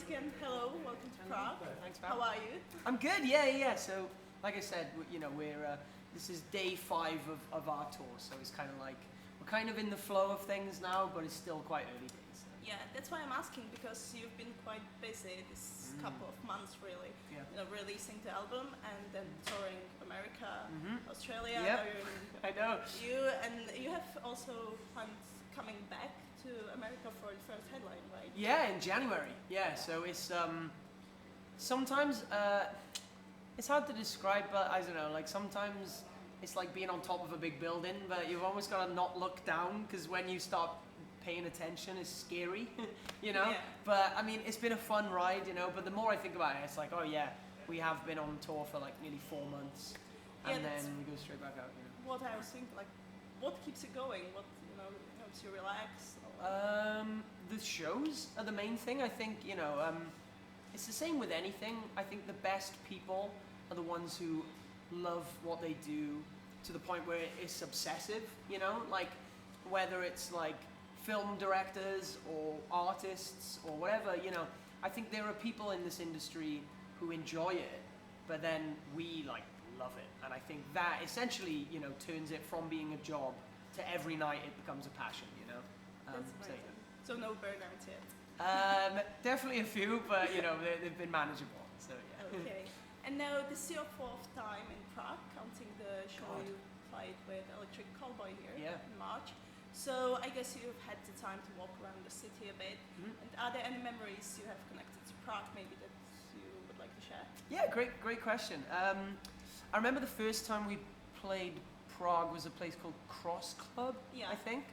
again, hello, welcome to Prague. Thanks, How are you? I'm good, yeah. So, like I said, we're this is day 5 of our tour, so it's kind of like we're kind of in the flow of things now, but it's still quite early days. So. Yeah, that's why I'm asking, because you've been quite busy this couple of months, really. Yeah. Releasing the album and then touring America, Australia. Yeah, I know. You have also plans coming back to America for the first headline, right? Yeah, in January. Yeah, so it's sometimes it's hard to describe, but I don't know. Like sometimes it's like being on top of a big building, but you've almost got to not look down because when you start paying attention, it's scary, you know. Yeah. But I mean, it's been a fun ride, you know. But the more I think about it, it's like, oh yeah, we have been on tour for like nearly 4 months, and then we go straight back out. You know. What I was thinking, like, what keeps you going? What helps you relax? The shows are the main thing. I think it's the same with anything. I think the best people are the ones who love what they do to the point where it's obsessive. You know, like whether it's like film directors or artists or whatever. You know, I think there are people in this industry who enjoy it, but then we like love it, and I think that essentially turns it from being a job to every night it becomes a passion. You know. That's amazing. So no burnouts yet. Definitely a few, but they've been manageable. So yeah. Okay. And now this is your 4th time in Prague, counting the show God. you played with Electric Callboy here Yeah. in March. So I guess you've had the time to walk around the city a bit. And are there any memories you have connected to Prague, maybe that you would like to share? Yeah, great question. I remember the first time we played Prague was a place called Cross Club, Yeah. I think.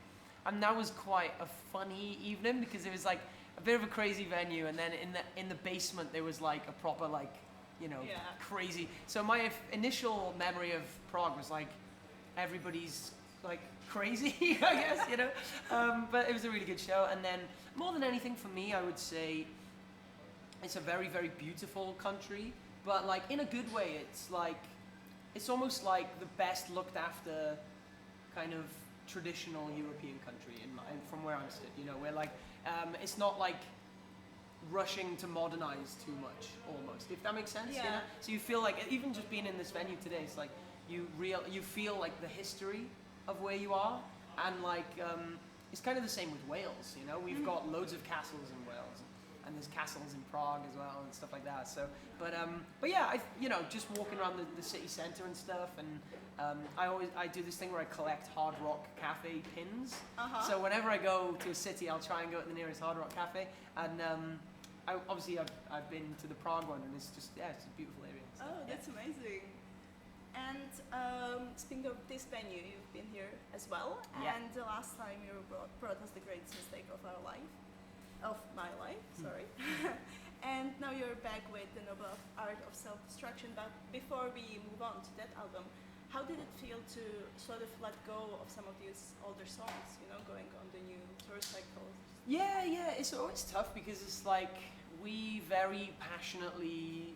And that was quite a funny evening because it was like a bit of a crazy venue, and then in the basement there was like a proper Yeah. crazy. So my initial memory of Prague was like everybody's like crazy, I guess, but it was a really good show. And then more than anything for me, I would say it's a very, very beautiful country, but like in a good way. It's almost like the best looked after kind of traditional European country from where I'm stood, where like it's not like rushing to modernize too much, almost, if that makes sense. Yeah. So you feel like even just being in this venue today, it's like you feel like the history of where you are, and like it's kind of the same with Wales. We've got loads of castles in Wales, and there's castles in Prague as well and stuff like that. So, but yeah, just walking around the city center and stuff, and I do this thing where I collect Hard Rock Cafe pins. So whenever I go to a city, I'll try and go to the nearest Hard Rock Cafe, and I've been to the Prague one, and it's just it's a beautiful area. So, Oh, that's amazing. And speaking of this venue, you've been here as well. Yeah. And the last time you brought us the greatest mistake of my life, sorry. And now you're back with the novel Art of Self-Destruction. But before we move on to that album, how did it feel to sort of let go of some of these older songs, going on the new tour cycles? Yeah, it's always tough because it's like we very passionately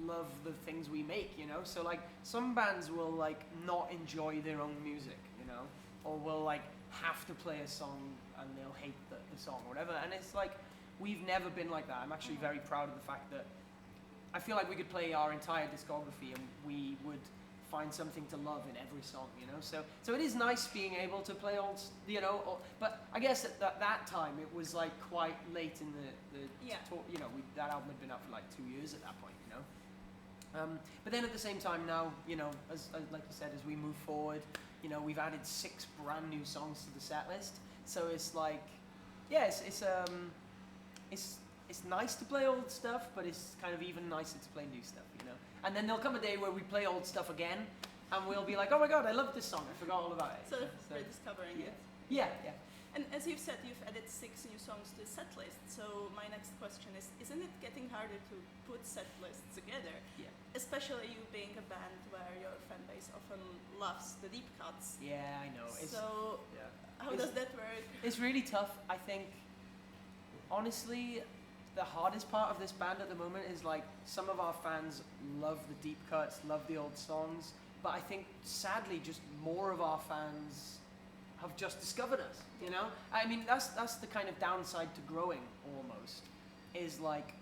love the things we make, so like some bands will like not enjoy their own music, or will like have to play a song and they'll hate the song or whatever, and it's like we've never been like that. I'm actually very proud of the fact that I feel like we could play our entire discography and we would find something to love in every song, so it is nice being able to play old, but I guess at that time it was like quite late in the tour, that album had been out for like 2 years at that point, but then at the same time now, as like you said, as we move forward, we've added 6 brand new songs to the set list, so it's like, yeah, it's nice to play old stuff, but it's kind of even nicer to play new stuff, And then there'll come a day where we play old stuff again, and we'll be like, oh my god, I love this song, I forgot all about it. So rediscovering it. Yeah. And as you've said, you've added 6 new songs to the set list. So my next question is, isn't it getting harder to put set lists together? Yeah. Especially you being a band where your fan base often loves the deep cuts. Yeah, I know. How does that work? It's really tough. I think, honestly, the hardest part of this band at the moment is like some of our fans love the deep cuts, love the old songs, but I think sadly just more of our fans have just discovered us, I mean, that's the kind of downside to growing almost, is like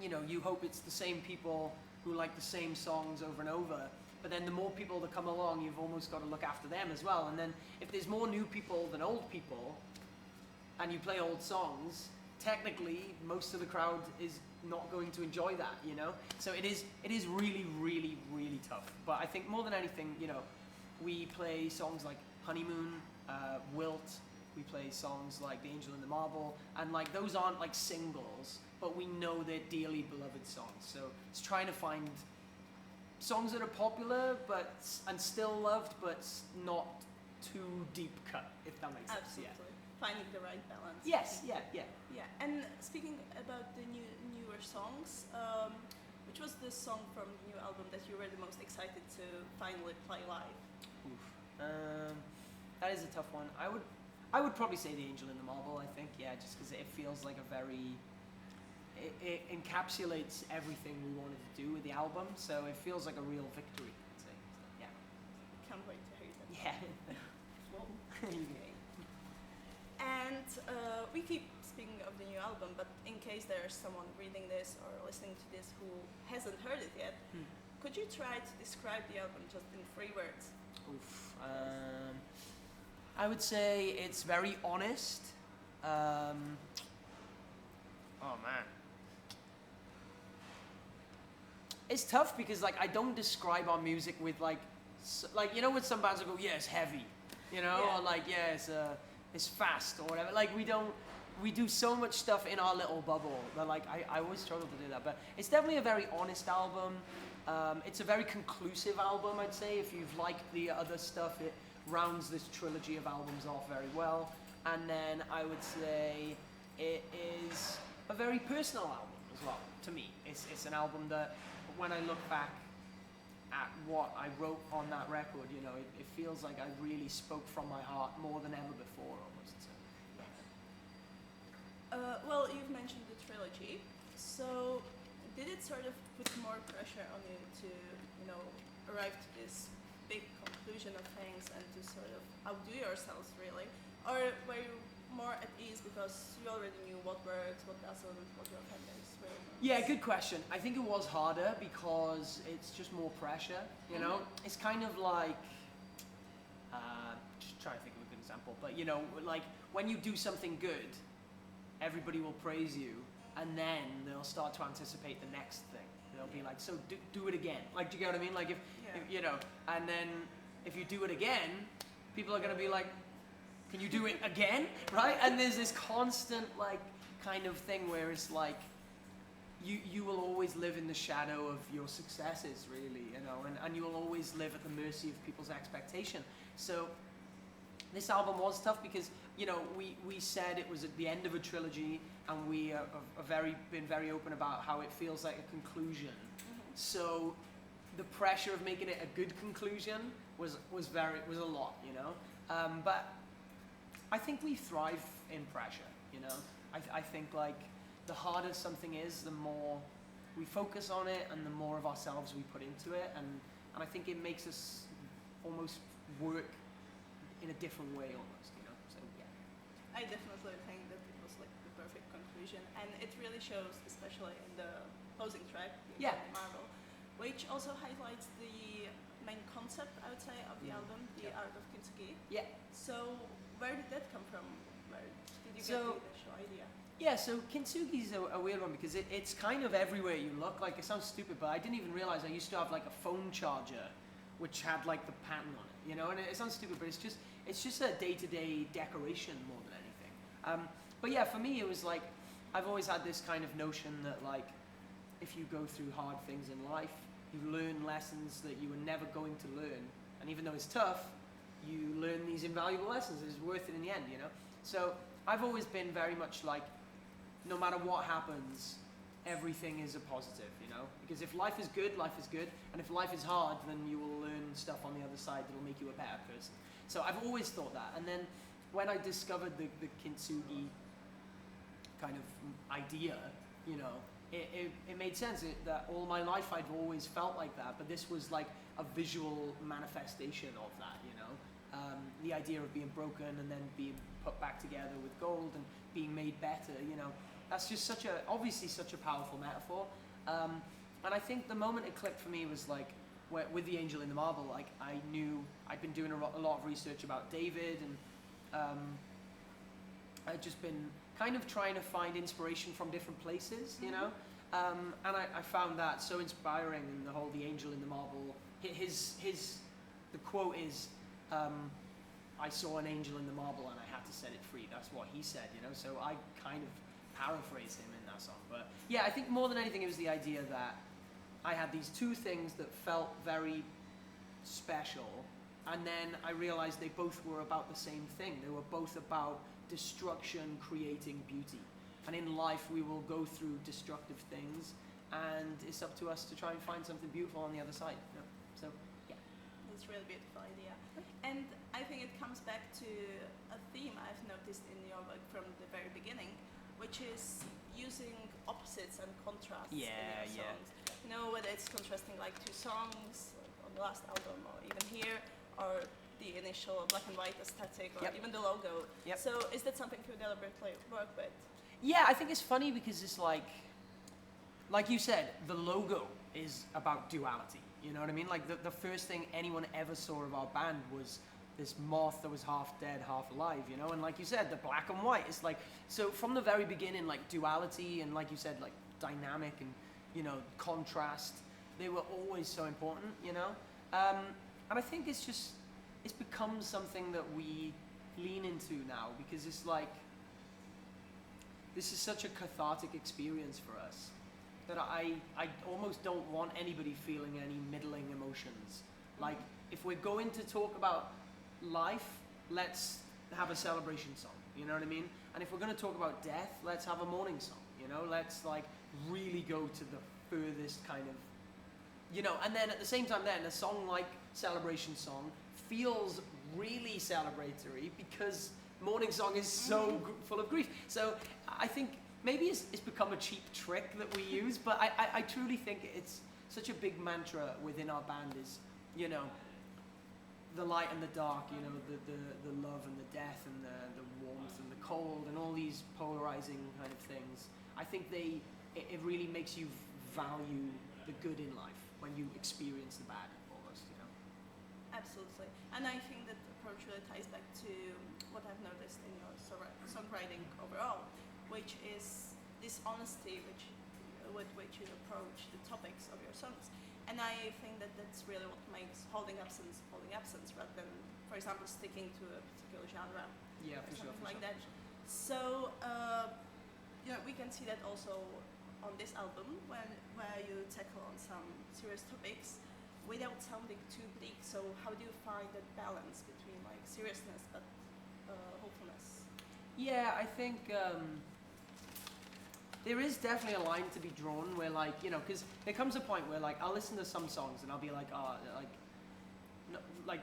you know, you hope it's the same people who like the same songs over and over. But then the more people that come along, you've almost got to look after them as well. And then if there's more new people than old people, and you play old songs, technically most of the crowd is not going to enjoy that, you know? So it is really, really, really tough. But I think more than anything, you know, we play songs like Honeymoon, Wilt, we play songs like The Angel in the Marble, and like those aren't like singles, but we know they're dearly beloved songs. So it's trying to find songs that are popular and still loved, but not too deep cut, if that makes sense. Absolutely. Finding the right balance. Yes, yeah. Yeah, and speaking about the newer songs, which was the song from the new album that you were the most excited to finally play live? Oof. That is a tough one. I would probably say The Angel in the Marble, I think, yeah, just because it feels like it encapsulates everything we wanted to do with the album, so it feels like a real victory, I'd say. So, yeah. Can't wait to hear that. Yeah. Okay. And we keep speaking of the new album, but in case there's someone reading this or listening to this who hasn't heard it yet, could you try to describe the album just in 3 words? Oof. I would say it's very honest. Oh man. It's tough because like I don't describe our music with like you know, with some bands will go, yeah, it's heavy, you know, Yeah. or like, yeah, it's fast or whatever. Like we do so much stuff in our little bubble that like I always struggle to do that. But it's definitely a very honest album. It's a very conclusive album, I'd say. If you've liked the other stuff, it rounds this trilogy of albums off very well. And then I would say it is a very personal album as well, to me. It's an album that when I look back at what I wrote on that record, you know, it feels like I really spoke from my heart more than ever before, almost. So, yeah. Well, you've mentioned the trilogy, so did it sort of put more pressure on you to, you know, arrive to this big conclusion of things and to sort of outdo yourselves, really? Or were you more at ease because you already knew what works, what doesn't, what your fan base really wants? Yeah, good question. I think it was harder because it's just more pressure, you know? It's kind of like, just trying to think of a good example, but you know, like when you do something good, everybody will praise you, and then they'll start to anticipate the next thing. They'll be like, so do it again. Like, do you get what I mean? Like if you know, and then if you do it again, people are going to be like, can you do it again? Right? And there's this constant like kind of thing where it's like, you will always live in the shadow of your successes, really, you know, and you will always live at the mercy of people's expectation. So this album was tough because, you know, we said it was at the end of a trilogy, and we have been very open about how it feels like a conclusion. So the pressure of making it a good conclusion was a lot, you know. But I think we thrive in pressure, you know. I think like the harder something is, the more we focus on it and the more of ourselves we put into it, and I think it makes us almost work in a different way almost, you know. So yeah. I definitely think that it was like the perfect conclusion, and it really shows, especially in the closing track, Yeah. Marvel, which also highlights the main concept, I would say, of the album, the Art of Kuki. Yeah. So where did that come from? Where did you get the initial idea? Yeah, so Kintsugi's a weird one because it's kind of everywhere you look. Like, it sounds stupid, but I didn't even realize I used to have like a phone charger which had like the pattern on it, you know. And it sounds stupid, but it's just a day-to-day decoration more than anything. But yeah, for me it was like, I've always had this kind of notion that like, if you go through hard things in life, you learn lessons that you were never going to learn, and even though it's tough, you learn these invaluable lessons. It's worth it in the end, you know. So I've always been very much like, no matter what happens, everything is a positive, you know? Because if life is good, life is good. And if life is hard, then you will learn stuff on the other side that will make you a better person. So I've always thought that. And then when I discovered the Kintsugi kind of idea, you know, it made sense that all my life I'd always felt like that. But this was like a visual manifestation of that, you know? The idea of being broken and then being put back together with gold and being made better, you know, that's just obviously such a powerful metaphor. And I think the moment it clicked for me was like, with the angel in the marble, like I knew I'd been doing a lot of research about David, and I'd just been kind of trying to find inspiration from different places, you know. And I found that so inspiring, and the angel in the marble. The quote is, "I saw an angel in the marble and I had to set it free." That's what he said, you know. So I kind of paraphrase him in that song. But yeah, I think more than anything, it was the idea that I had these two things that felt very special, and then I realized they both were about the same thing. They were both about destruction creating beauty. And in life we will go through destructive things, and it's up to us to try and find something beautiful on the other side. You know? So yeah. It's a really beautiful idea. And I think it comes back to a theme I've noticed in your work from the very beginning, which is using opposites and contrasts in your songs. You know, whether it's contrasting like two songs on the last album, or even here, or the initial black and white aesthetic, or even the logo. So is that something you deliberately work with? Yeah, I think it's funny because it's like you said, the logo is about duality. You know what I mean? Like the first thing anyone ever saw of our band was this moth that was half dead, half alive, you know? And like you said, the black and white, it's like, so from the very beginning, like duality and like you said, like dynamic and, you know, contrast, they were always so important, you know? And I think it's become something that we lean into now, because it's like, this is such a cathartic experience for us that I almost don't want anybody feeling any middling emotions. Like, if we're going to talk about life, let's have a celebration song, you know what I mean? And if we're going to talk about death, let's have a mourning song, you know? Let's like really go to the furthest kind of, you know, and then at the same time then, a song like Celebration Song feels really celebratory because mourning song is so full of grief. So I think maybe it's become a cheap trick that we use, but I truly think it's such a big mantra within our band is, you know, the light and the dark, you know, the love and the death and the warmth and the cold and all these polarizing kind of things. I think it really makes you value the good in life when you experience the bad almost, you know. Absolutely. And I think that approach really ties back to what I've noticed in your songwriting overall, which is this honesty with which you approach the topics of your songs. And I think that that's really what makes holding absence, rather than, for example, sticking to a particular genre. Yeah, or for sure. something like that. So, you know, we can see that also on this album, where you tackle on some serious topics without sounding too bleak. So, how do you find that balance between like seriousness but hopefulness? Yeah, I think there is definitely a line to be drawn where, like, you know, because there comes a point where, like, I'll listen to some songs and I'll be like,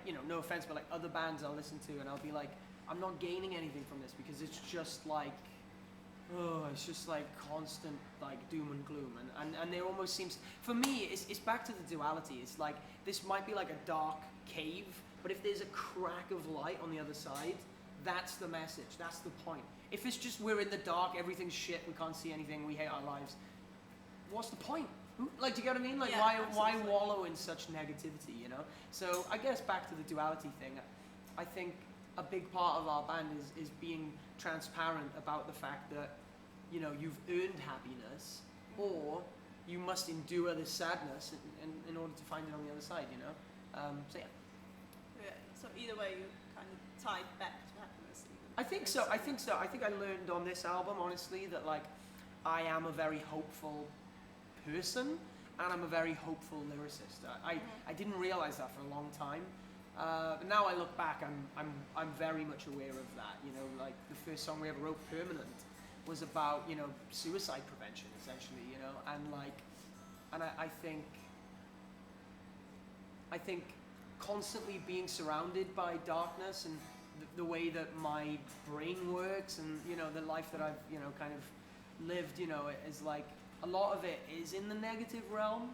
you know, no offense, but like other bands I'll listen to and I'll be like, I'm not gaining anything from this because it's just like, it's just like constant like doom and gloom, and there almost seems, for me, it's back to the duality. It's like, this might be like a dark cave, but if there's a crack of light on the other side, that's the message, that's the point. If it's just we're in the dark, everything's shit, we can't see anything, we hate our lives, what's the point? Like, do you get what I mean? Like, yeah, why wallow in such negativity, you know? So I guess back to the duality thing, I think a big part of our band is being transparent about the fact that, you know, you've earned happiness, or you must endure this sadness in order to find it on the other side, you know? So yeah. Yeah. So either way, you kind of tied back to happiness. I think so. I think I learned on this album, honestly, that like I am a very hopeful person and I'm a very hopeful lyricist. I didn't realize that for a long time. But now I look back, I'm very much aware of that. You know, like the first song we ever wrote, Permanent, was about, you know, suicide prevention essentially. You know, and I think constantly being surrounded by darkness and the way that my brain works and, you know, the life that I've, you know, kind of lived, you know, is like a lot of it is in the negative realm,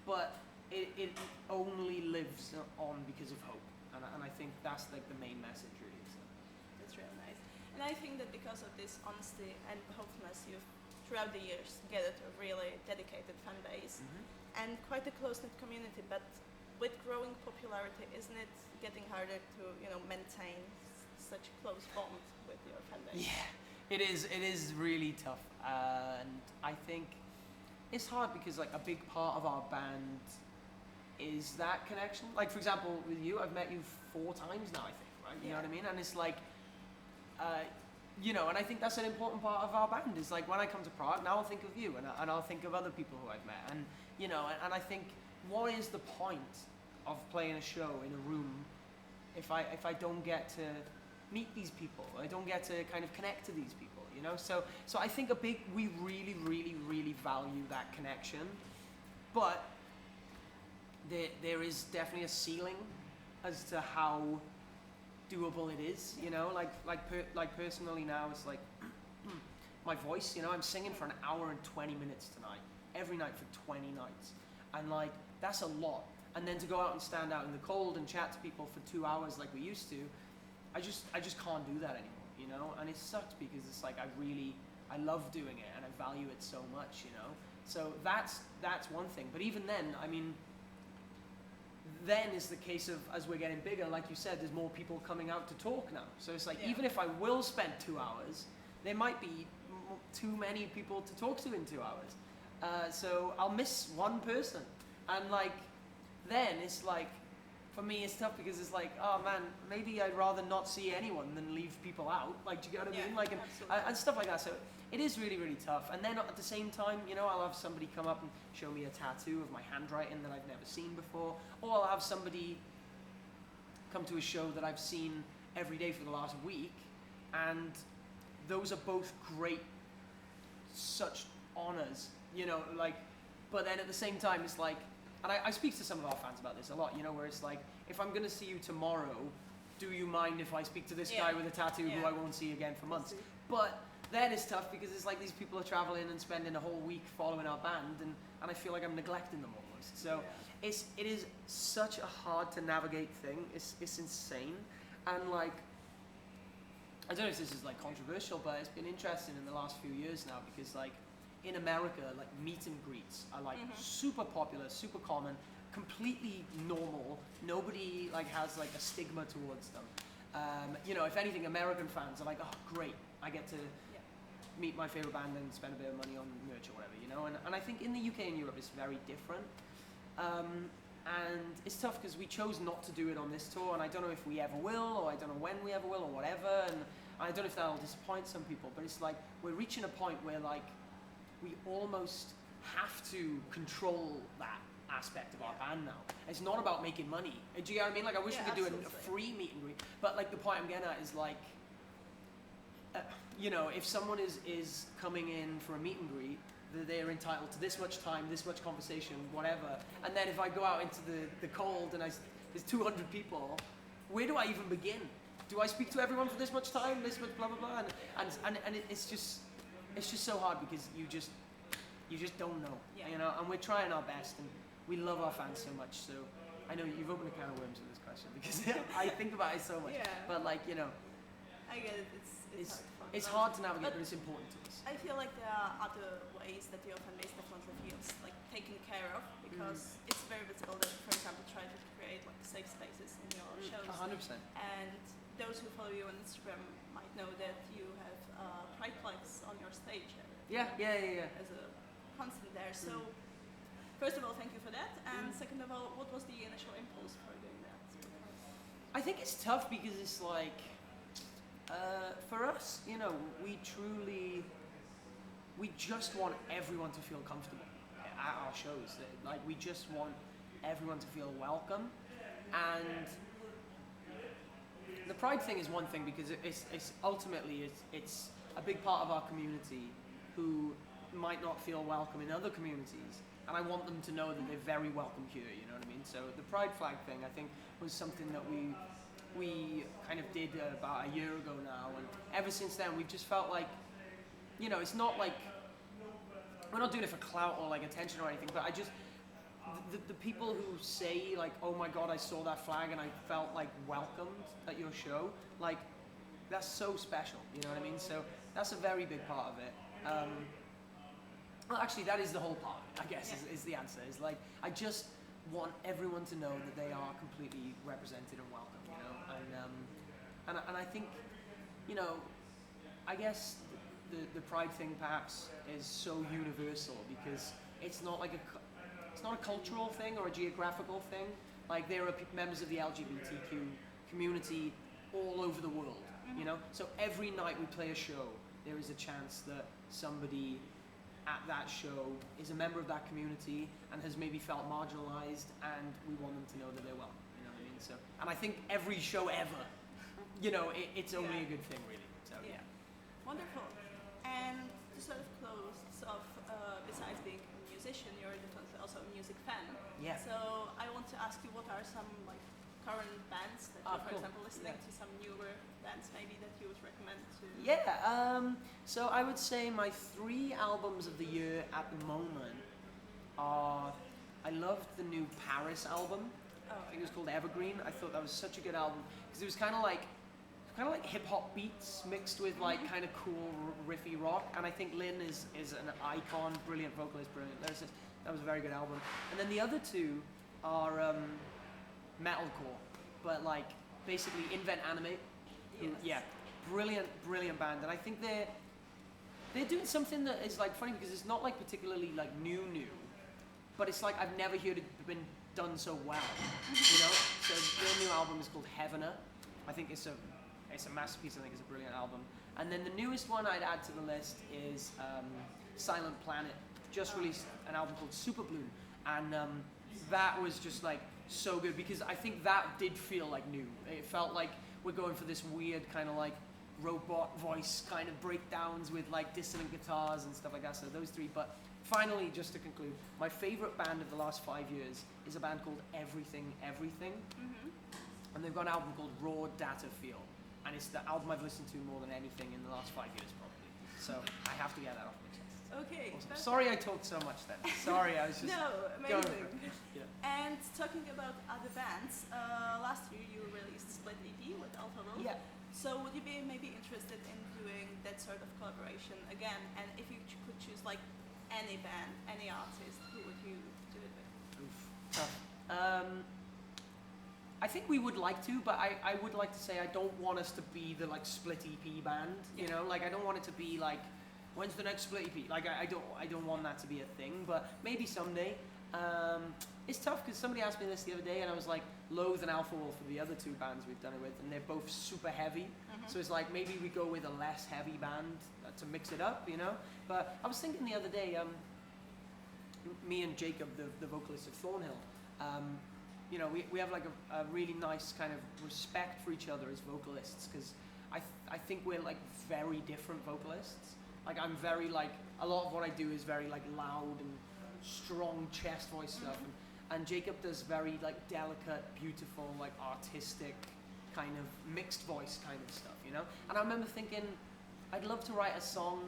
but it only lives on because of hope, and I think that's like the main message really. So. That's really nice. And I think that because of this honesty and hopefulness, you've throughout the years gathered a really dedicated fan base and quite a close-knit community. But with growing popularity, isn't it getting harder to maintain such close bond with your fan base? Yeah, it is. It is really tough, and I think it's hard because like a big part of our band is that connection. Like for example, with you, I've met you 4 times now. I think, right? You know what I mean? And it's like, and I think that's an important part of our band. Is like when I come to Prague, now I'll think of you, and I'll think of other people who I've met, and and I think what is the point of playing a show in a room if I don't get to meet these people, I don't get to kind of connect to these people, So I think we really, really, really value that connection, but there is definitely a ceiling as to how doable it is, like personally now it's like my voice, I'm singing for an hour and 20 minutes tonight, every night for 20 nights, and like that's a lot. And then to go out and stand out in the cold and chat to people for 2 hours like we used to, I just can't do that anymore, And it sucks because it's like I love doing it and I value it so much, So that's one thing. But even then, I mean, then is the case of as we're getting bigger, like you said, there's more people coming out to talk now. So it's like even if I will spend 2 hours, there might be too many people to talk to in 2 hours. So I'll miss one person, and like. Then it's like, for me it's tough because it's like, oh man, maybe I'd rather not see anyone than leave people out. Like, do you get what I mean? Like, and stuff like that. So it is really, really tough. And then at the same time, I'll have somebody come up and show me a tattoo of my handwriting that I've never seen before, or I'll have somebody come to a show that I've seen every day for the last week, and those are both great, such honors, like. But then at the same time, it's like. And I speak to some of our fans about this a lot, where it's like, if I'm going to see you tomorrow, do you mind if I speak to this guy with a tattoo who I won't see again for months? But then it's tough because it's like these people are traveling and spending a whole week following our band, and I feel like I'm neglecting them almost. So it is such a hard to navigate thing. It's insane. And like, I don't know if this is like controversial, but it's been interesting in the last few years now because like, in America, like meet and greets are like super popular, super common, completely normal. Nobody like has like a stigma towards them. If anything, American fans are like, oh great, I get to meet my favorite band and spend a bit of money on merch or whatever, And I think in the UK and Europe it's very different. And it's tough because we chose not to do it on this tour, and I don't know if we ever will, or I don't know when we ever will, or whatever. And I don't know if that'll disappoint some people, but it's like we're reaching a point where like. We almost have to control that aspect of our band now. It's not about making money. Do you know what I mean? Like, I wish we could do a free meet and greet. But like, the point I'm getting at is like, if someone is coming in for a meet and greet, they're entitled to this much time, this much conversation, whatever. And then if I go out into the cold and there's 200 people, where do I even begin? Do I speak to everyone for this much time, this much blah blah blah? And it's just so hard because you just don't know, and we're trying our best, and we love our fans so much. So I know you've opened a can of worms with this question because I think about it so much. But like, I get it. It's hard to navigate, but it's important to us. I feel like there are other ways that your fan base definitely feels like taken care of, because it's very visible that, for example, try to create like safe spaces in your shows. 100%. And those who follow you on Instagram might know that you have pride flags on your stage. Yeah. As a constant there. So, first of all, thank you for that. And second of all, what was the initial impulse for doing that? I think it's tough because it's like, for us, we just want everyone to feel comfortable at our shows. Like, we just want everyone to feel welcome. And the pride thing is one thing because it's ultimately a big part of our community who might not feel welcome in other communities, and I want them to know that they're very welcome here, you know what I mean? So the pride flag thing, I think, was something that we kind of did about a year ago now, and ever since then we've just felt like, it's not like, we're not doing it for clout or like attention or anything, but I just, the people who say like, oh my god, I saw that flag and I felt like welcomed at your show, like, that's so special, you know what I mean? So that's a very big part of it. Well, actually, that is the whole part. I guess Yeah. is the answer. Is like I just want everyone to know that they are completely represented and welcome. You know, and I think, you know, I guess the pride thing perhaps is so universal because it's not like it's not a cultural thing or a geographical thing. Like there are members of the LGBTQ community all over the world. You know, so every night we play a show, there is a chance that somebody at that show is a member of that community and has maybe felt marginalized, and we want them to know that they're welcome. You know what I mean? So, and I think every show ever, you know, it's only a good thing, really. So yeah. Wonderful. And to sort of close off, besides being a musician, you're definitely also a music fan. Yeah. So I want to ask you, what are some like current bands that you're, for Cool. example, listening Yeah. to, some newer bands maybe that you would recommend to? Yeah, so I would say my 3 albums of the year at the moment are, I loved the new Paris album. Oh, I think it was called Evergreen. I thought that was such a good album because it was kind of like hip hop beats mixed with like kind of cool riffy rock. And I think Lynn is an icon, brilliant vocalist, brilliant lyricist. That was a very good album. And then the other 2 are metalcore, but like basically Invent Animate. Yes. Yeah, brilliant band, and I think they're doing something that is like funny because it's not like particularly like new, but it's like I've never heard it been done so well, you know. So their new album is called Heavener. I think it's a masterpiece. I think it's a brilliant album. And then the newest one I'd add to the list is Silent Planet. Just released an album called Super Bloom, and that was just like so good because I think that did feel like new. It felt like we're going for this weird kind of like robot voice kind of breakdowns with like dissonant guitars and stuff like that. So those 3. But finally, just to conclude, my favorite band of the last 5 years is a band called Everything Everything. And they've got an album called Raw Data Feel. And it's the album I've listened to more than anything in the last 5 years probably. So I have to get that off my chest. Okay. Awesome. Sorry I talked so much then. Sorry, I was just No, going amazing. for it. Yeah. And talking about other bands, last year you released Split EP with Alpha Wolf. Yeah. So would you be maybe interested in doing that sort of collaboration again? And if you could choose like any band, any artist, who would you do it with? Oof, tough. I think we would like to, but I would like to say I don't want us to be the like Split EP band. You know, like I don't want it to be like, when's the next Split EP? Like I don't want that to be a thing, but maybe someday. It's tough because somebody asked me this the other day, and I was like, Loathe and Alpha Wolf are the other 2 bands we've done it with, and they're both super heavy. So it's like maybe we go with a less heavy band to mix it up, you know. But I was thinking the other day, me and Jacob, the vocalist of Thornhill, you know, we have like a really nice kind of respect for each other as vocalists because I think we're like very different vocalists. Like I'm very like, a lot of what I do is very like loud and strong chest voice stuff, and Jacob does very like delicate, beautiful, like artistic kind of mixed voice kind of stuff, you know. And I remember thinking I'd love to write a song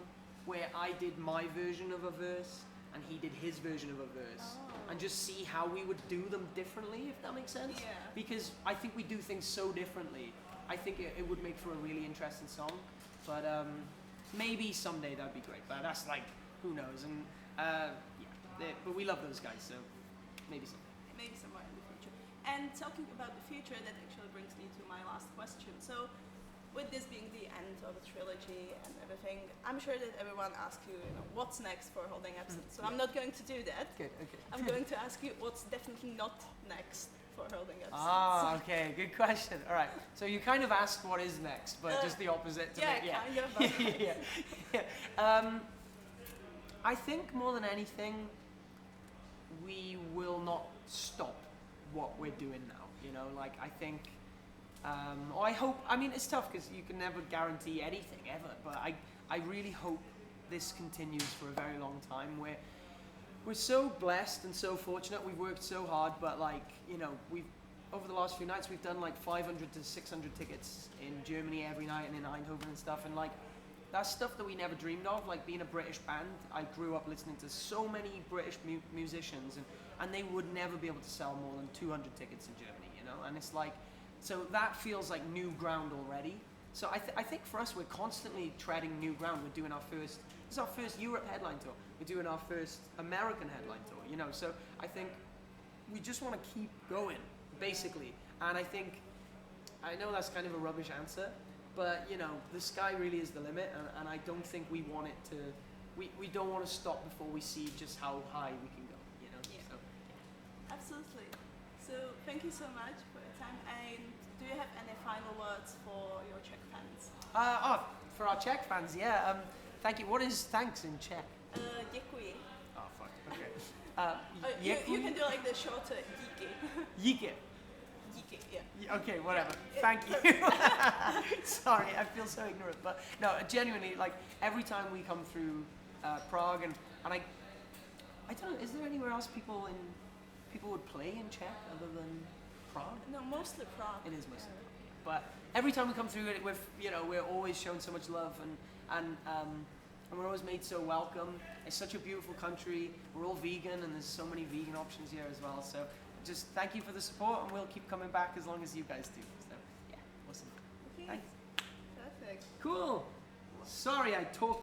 where I did my version of a verse and he did his version of a verse, and just see how we would do them differently, if that makes sense. Yeah. Because I think we do things so differently. I think it would make for a really interesting song, but maybe someday that'd be great. But that's like, who knows? And but we love those guys, so maybe someday. Maybe somewhere in the future. And talking about the future, that actually brings me to my last question. So, with this being the end of a trilogy and everything, I'm sure that everyone asks you, you know, what's next for Holding Absent. So I'm not going to do that. Good, okay. I'm going to ask you what's definitely not next for Holding Absent. Ah, okay, good question. All right, so you kind of asked what is next, but just the opposite to yeah, me. kind of. yeah. I think more than anything, we will not stop what we're doing now. You know, like I think. Or I hope, I mean, it's tough because you can never guarantee anything ever, but I really hope this continues for a very long time. We're so blessed and so fortunate. We've worked so hard, but like, you know, over the last few nights, we've done like 500 to 600 tickets in Germany every night and in Eindhoven and stuff. And like, that's stuff that we never dreamed of. Like being a British band, I grew up listening to so many British musicians, and they would never be able to sell more than 200 tickets in Germany, you know? And it's like, so that feels like new ground already. So I think for us, we're constantly treading new ground. We're doing this is our first Europe headline tour. We're doing our first American headline tour, you know. So I think we just want to keep going, basically. And I know that's kind of a rubbish answer, but you know, the sky really is the limit, and I don't think we want it to, we don't want to stop before we see just how high we can go, you know. Yeah. So, Absolutely. So thank you so much for your time. And do you have any final words for your Czech fans? For our Czech fans, yeah. Thank you. What is thanks in Czech? Děkuji. Oh fuck. Okay. You can do like the shorter díky. Díky. Díky, yeah. Okay, whatever. Thank you. Sorry, I feel so ignorant, but no, genuinely, like every time we come through Prague, and I don't know, is there anywhere else people would play in Czech other than Prague? No, mostly Prague. It is mostly Prague. But every time we come through it, we're always shown so much love, and we're always made so welcome. It's such a beautiful country. We're all vegan, and there's so many vegan options here as well. So just thank you for the support, and we'll keep coming back as long as you guys do. So yeah, awesome. Okay. Thanks. Perfect. Cool. Sorry, I talked